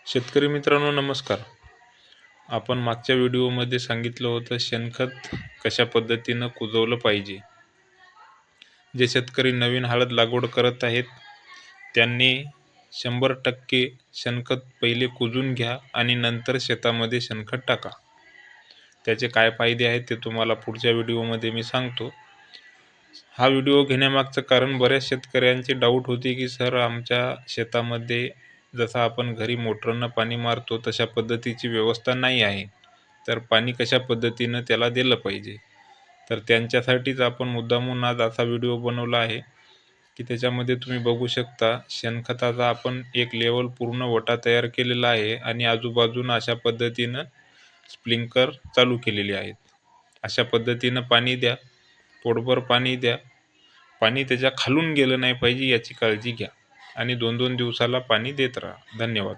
शेतकरी मित्रांनो नमस्कार. आपण मागच्या व्हिडिओमध्ये सांगितलं होतं शेणखत कशा पद्धतीनं कुजवलं पाहिजे. जे शेतकरी नवीन हळद लागवड करत आहेत त्यांनी 100% शेणखत पहिले कुजून घ्या आणि नंतर शेतामध्ये शेणखत टाका. त्याचे काय फायदे आहेत ते तुम्हाला पुढच्या व्हिडिओमध्ये मी सांगतो. हा व्हिडिओ घेण्यामागचं कारण बऱ्याच शेतकऱ्यांचे डाऊट होते की सर आमच्या शेतामध्ये जसं आपण घरी मोटरनं पाणी मारतो तशा पद्धतीची व्यवस्था नाही आहे, तर पाणी कशा पद्धतीनं त्याला दिलं पाहिजे. तर त्यांच्यासाठीच आपण मुद्दामून आज असा व्हिडिओ बनवला आहे की त्याच्यामध्ये तुम्ही बघू शकता शेणखताचा आपण एक लेवल पूर्ण वटा तयार केलेला आहे आणि आजूबाजूनं अशा पद्धतीनं स्प्रिंकलर चालू केलेले आहेत. अशा पद्धतीनं पाणी द्या, पोटभर पाणी द्या. पाणी त्याच्या खालून गेलं नाही पाहिजे याची काळजी घ्या आणि 2-2 दिवसाला पाणी देत राहा. धन्यवाद.